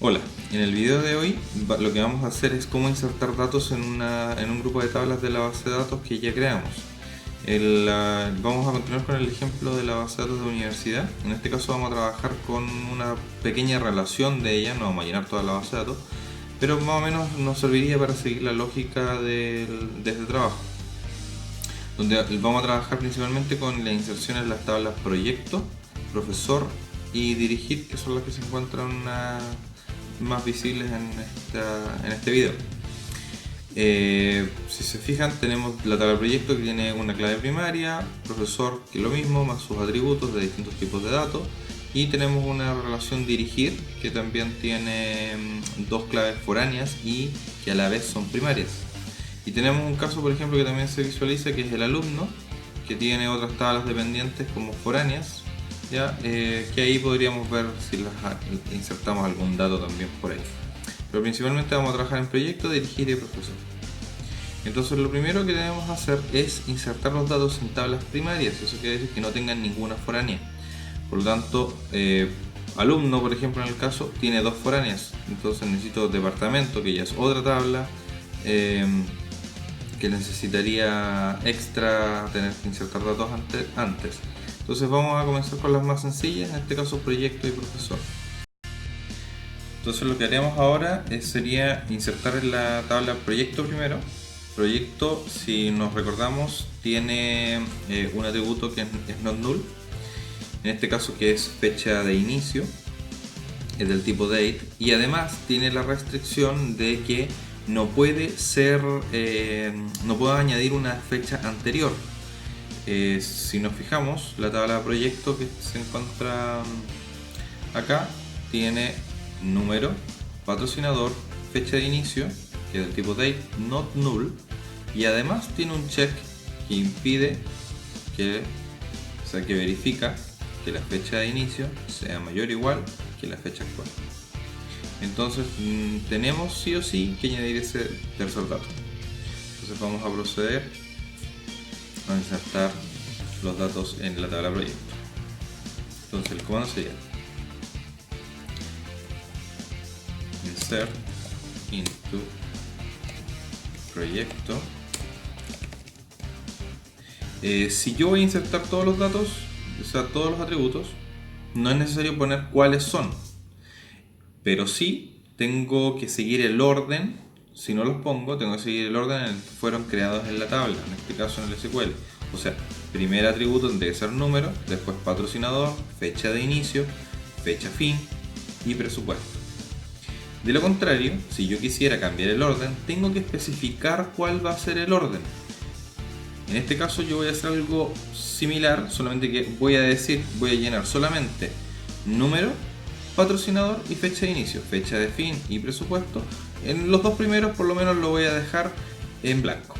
Hola, en el video de hoy lo que vamos a hacer es cómo insertar datos en un grupo de tablas de la base de datos que ya creamos. Vamos a continuar con el ejemplo de la base de datos de universidad. En este caso vamos a trabajar con una pequeña relación de ella, no vamos a llenar toda la base de datos, pero más o menos nos serviría para seguir la lógica de este trabajo, donde vamos a trabajar principalmente con la inserción en las tablas proyecto, profesor y dirigir, que son las que se encuentran más visibles en este video. Si se fijan, tenemos la tabla proyecto que tiene una clave primaria, profesor que es lo mismo, más sus atributos de distintos tipos de datos, y tenemos una relación dirigir que también tiene dos claves foráneas y que a la vez son primarias. Y tenemos un caso, por ejemplo, que también se visualiza, que es el alumno, que tiene otras tablas dependientes como foráneas, ¿ya? Que ahí podríamos ver si insertamos algún dato también por ahí. Pero principalmente vamos a trabajar en proyecto, dirigir y profesor. Entonces lo primero que debemos hacer es insertar los datos en tablas primarias. Eso quiere decir que no tengan ninguna foránea. Por lo tanto, alumno, por ejemplo, en el caso, tiene dos foráneas. Entonces necesito departamento, que ya es otra tabla, que necesitaría extra tener que insertar datos antes. Entonces vamos a comenzar con las más sencillas, en este caso proyecto y profesor. Entonces lo que haríamos ahora sería insertar en la tabla proyecto primero. Proyecto, si nos recordamos, tiene un atributo que es not null, en este caso que es fecha de inicio, es del tipo date, y además tiene la restricción de que no puede ser, no puedo añadir una fecha anterior. Si nos fijamos, la tabla de proyecto que se encuentra acá tiene número, patrocinador, fecha de inicio, que es del tipo date, not null, y además tiene un check que impide que, o sea, que verifica que la fecha de inicio sea mayor o igual que la fecha actual. Entonces tenemos sí o sí que añadir ese tercer dato. Entonces vamos a proceder a insertar los datos en la tabla proyecto. Entonces el comando sería insert into proyecto. Si yo voy a insertar todos los datos, o sea, todos los atributos, no es necesario poner cuáles son, pero sí tengo que seguir el orden. Si no los pongo, tengo que seguir el orden en el que fueron creados en la tabla, en este caso en el SQL. O sea, primer atributo tendría que ser número, después patrocinador, fecha de inicio, fecha fin y presupuesto. De lo contrario, si yo quisiera cambiar el orden, tengo que especificar cuál va a ser el orden. En este caso yo voy a hacer algo similar, solamente que voy a llenar solamente número, patrocinador y fecha de inicio, fecha de fin y presupuesto. En los dos primeros por lo menos lo voy a dejar en blanco.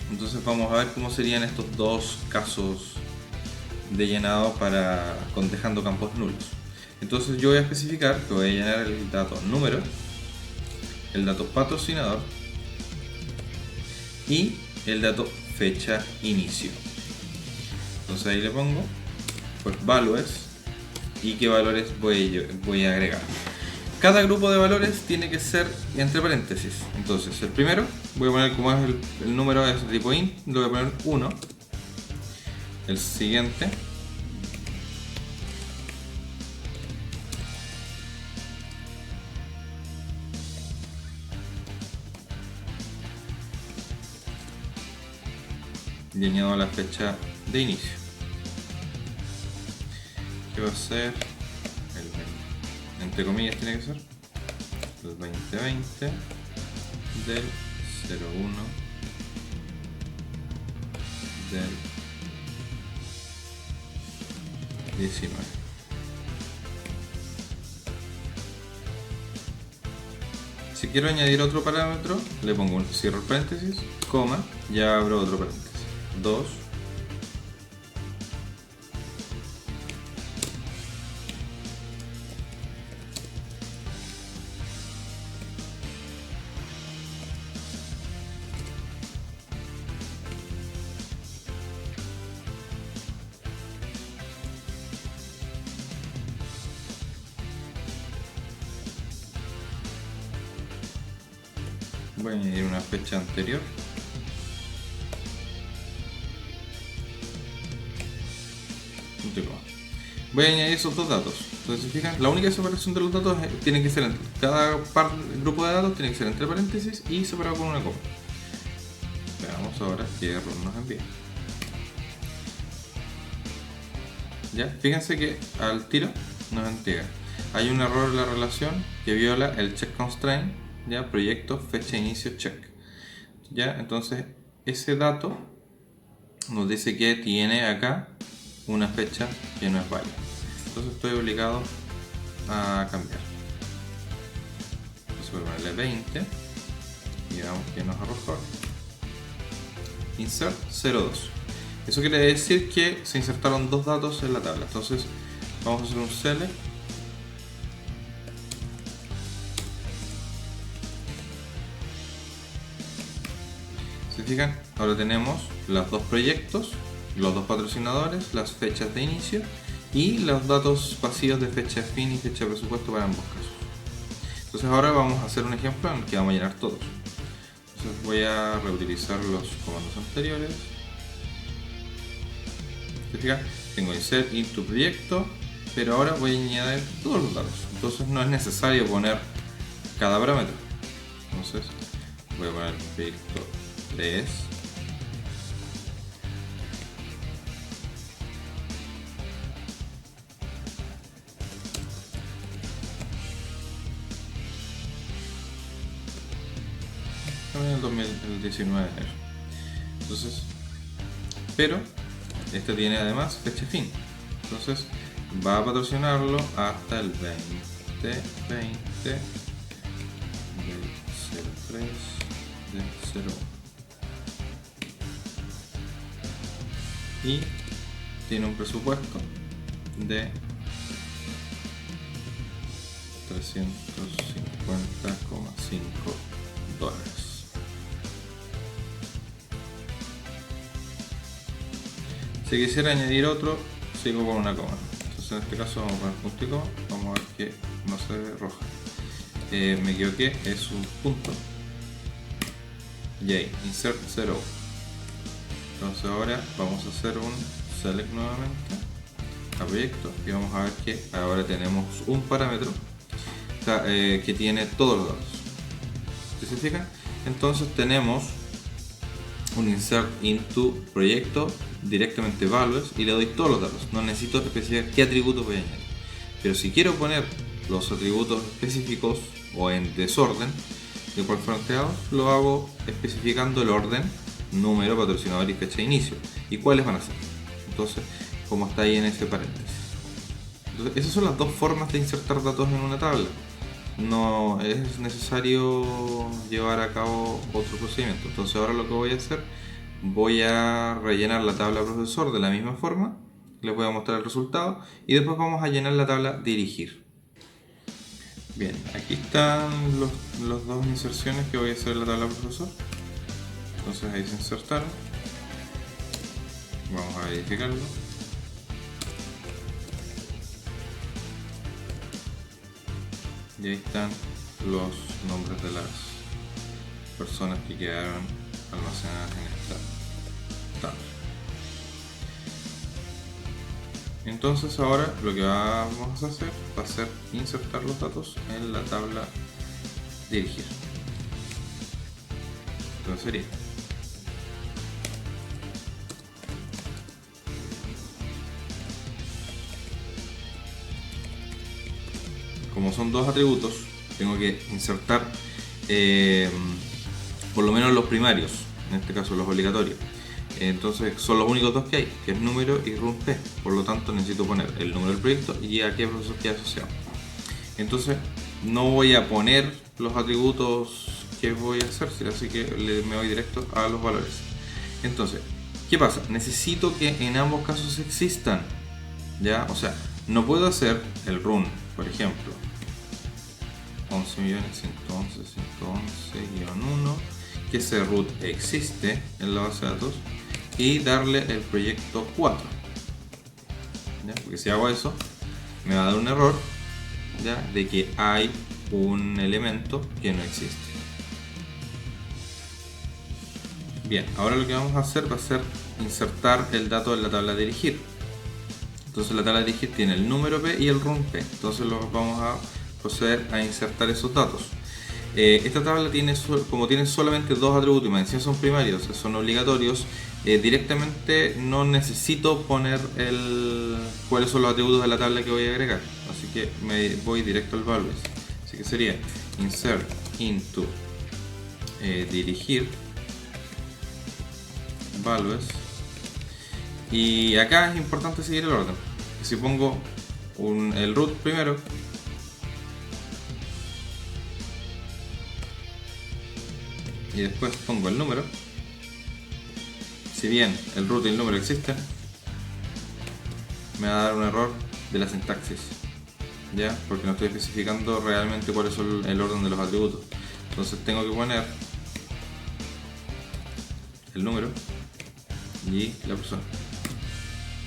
Entonces vamos a ver cómo serían estos dos casos de llenado dejando campos nulos. Entonces yo voy a especificar que voy a llenar el dato número, el dato patrocinador y el dato fecha inicio. Entonces ahí le pongo pues values y qué valores voy a agregar. Cada grupo de valores tiene que ser entre paréntesis. Entonces el primero voy a poner, como es el número es de tipo int, lo voy a poner 1. El siguiente y añado la fecha de inicio, que va a ser entre comillas tiene que ser el 2020 del 01 del 19. Si quiero añadir otro parámetro, le pongo un cierro el paréntesis, coma, ya abro otro paréntesis, 2. Voy a añadir una fecha anterior. Voy a añadir esos dos datos. Entonces, si fijan, la única separación de los datos tiene que ser entre cada grupo de datos tiene que ser entre paréntesis y separado con una coma. Veamos ahora qué error nos envía. Ya, fíjense que al tiro nos entrega. Hay un error en la relación que viola el check constraint, ya, proyecto, fecha, inicio, check. Ya, entonces ese dato nos dice que tiene acá una fecha que no es válida. Entonces estoy obligado a cambiar. Entonces voy a ponerle 20 y veamos que nos arrojó. Insert 02. Eso quiere decir que se insertaron dos datos en la tabla. Entonces vamos a hacer un select. Si fijan, ahora tenemos los dos proyectos, los dos patrocinadores, las fechas de inicio y los datos vacíos de fecha de fin y fecha de presupuesto para ambos casos. Entonces ahora vamos a hacer un ejemplo en el que vamos a llenar todos. Entonces voy a reutilizar los comandos anteriores. ¿Se fijan? Tengo insert into proyecto, pero ahora voy a añadir todos los datos. Entonces no es necesario poner cada parámetro. Entonces voy a poner proyecto 3. En el 2019 de enero. Entonces, pero este tiene además fecha fin. Entonces va a patrocinarlo hasta el 2020 del 03 del 01. Y tiene un presupuesto de $350,5. Si quisiera añadir otro, sigo con una coma. Entonces en este caso vamos a poner punto y coma. Vamos a ver que no se ve roja. Me equivoqué, es un punto. Y ahí, insert 0. Entonces ahora vamos a hacer un select nuevamente a proyecto y vamos a ver que ahora tenemos un parámetro que tiene todos los datos. ¿Se fijan? Entonces tenemos un insert into proyecto directamente values y le doy todos los datos. No necesito especificar qué atributos voy a añadir. Pero si quiero poner los atributos específicos o en desorden de cuál fueron creados, lo hago especificando el orden, número, patrocinador y fecha de inicio y cuáles van a ser. Entonces, como está ahí en ese paréntesis. Entonces, esas son las dos formas de insertar datos en una tabla. No es necesario llevar a cabo otro procedimiento. Entonces ahora lo que voy a hacer, voy a rellenar la tabla profesor de la misma forma, les voy a mostrar el resultado y después vamos a llenar la tabla dirigir. Bien, aquí están las dos inserciones que voy a hacer en la tabla profesor. Entonces ahí se insertaron. Vamos a verificarlo. Y ahí están los nombres de las personas que quedaron almacenadas en esta tabla. Entonces ahora lo que vamos a hacer va a ser insertar los datos en la tabla dirigir. Entonces sería como son dos atributos, tengo que insertar por lo menos los primarios, en este caso los obligatorios. Entonces son los únicos dos que hay, que es número y run p. Por lo tanto necesito poner el número del proyecto y a qué profesor queda asociado. Entonces no voy a poner los atributos que voy a hacer, así que me voy directo a los valores. Entonces, ¿qué pasa? Necesito que en ambos casos existan, ¿ya? O sea, no puedo hacer el run, por ejemplo, 11.111.111-1, que ese root existe en la base de datos, y darle el proyecto 4, ¿ya? Porque si hago eso me va a dar un error, ¿ya? De que hay un elemento que no existe. Bien, ahora lo que vamos a hacer va a ser insertar el dato en la tabla de dirigir. Entonces la tabla de dirigir tiene el número P y el run P. Entonces vamos a proceder a insertar esos datos. Esta tabla tiene, como tiene solamente dos atributos y más encima son primarios, son obligatorios, directamente no necesito poner cuáles son los atributos de la tabla que voy a agregar. Así que me voy directo al values. Así que sería insert into dirigir values. Y acá es importante seguir el orden. Si pongo el root primero, y después pongo el número, si bien el root y el número existen, me va a dar un error de la sintaxis, ¿ya? Porque no estoy especificando realmente cuál es el orden de los atributos. Entonces tengo que poner el número y la persona,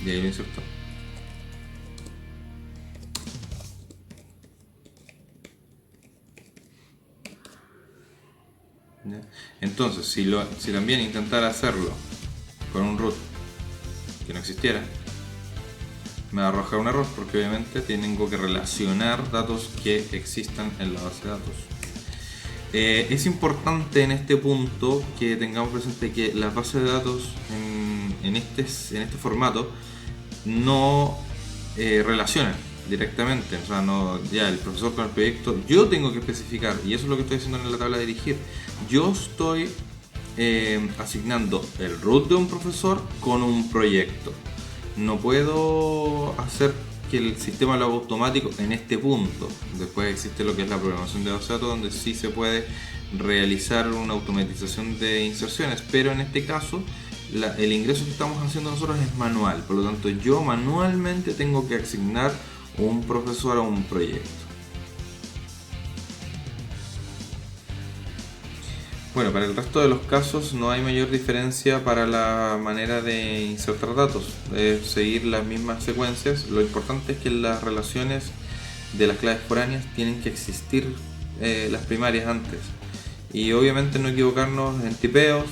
y ahí lo inserto. ¿Ya? Entonces, si también intentara hacerlo con un root que no existiera, me va a arrojar un error, porque obviamente tengo que relacionar datos que existan en la base de datos. Es importante en este punto que tengamos presente que las bases de datos en este formato no relacionan directamente, o sea, ya el profesor con el proyecto, yo tengo que especificar, y eso es lo que estoy haciendo en la tabla de dirigir. Yo estoy asignando el root de un profesor con un proyecto. No puedo hacer que el sistema lo haga automático en este punto. Después existe lo que es la programación de base de datos, donde sí se puede realizar una automatización de inserciones, pero en este caso el ingreso que estamos haciendo nosotros es manual. Por lo tanto, yo manualmente tengo que asignar un profesor a un proyecto. Bueno, para el resto de los casos no hay mayor diferencia para la manera de insertar datos, es seguir las mismas secuencias. Lo importante es que las relaciones de las claves foráneas tienen que existir las primarias antes, y obviamente no equivocarnos en tipeos,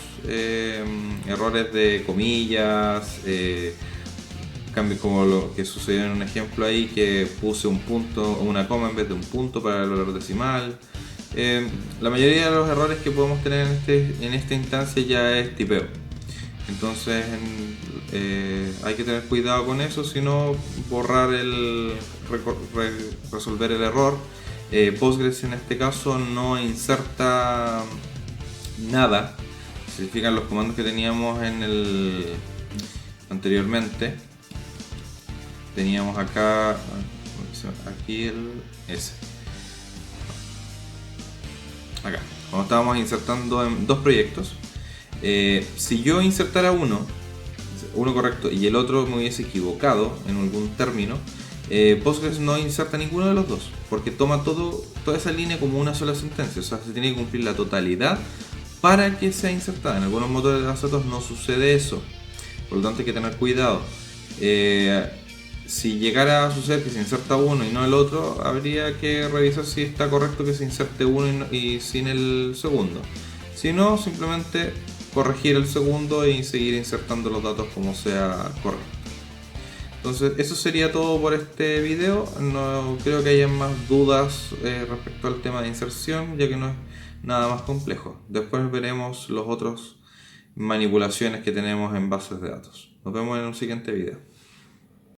errores de comillas, cambios como lo que sucedió en un ejemplo ahí, que puse un punto o una coma en vez de un punto para el valor decimal. La mayoría de los errores que podemos tener en esta instancia ya es tipeo. Entonces hay que tener cuidado con eso, si no borrar resolver el error. Postgres en este caso no inserta nada. Si se fijan los comandos que teníamos anteriormente, teníamos acá aquí el S. Acá, cuando estábamos insertando en dos proyectos, si yo insertara uno correcto y el otro me hubiese equivocado en algún término, Postgres no inserta ninguno de los dos, porque toma toda esa línea como una sola sentencia. O sea, se tiene que cumplir la totalidad para que sea insertada. En algunos motores de base de datos no sucede eso, por lo tanto hay que tener cuidado. Si llegara a suceder que se inserta uno y no el otro, habría que revisar si está correcto que se inserte uno y sin el segundo. Si no, simplemente corregir el segundo y seguir insertando los datos como sea correcto. Entonces eso sería todo por este video. No creo que haya más dudas respecto al tema de inserción, ya que no es nada más complejo. Después veremos los otros manipulaciones que tenemos en bases de datos. Nos vemos en un siguiente video.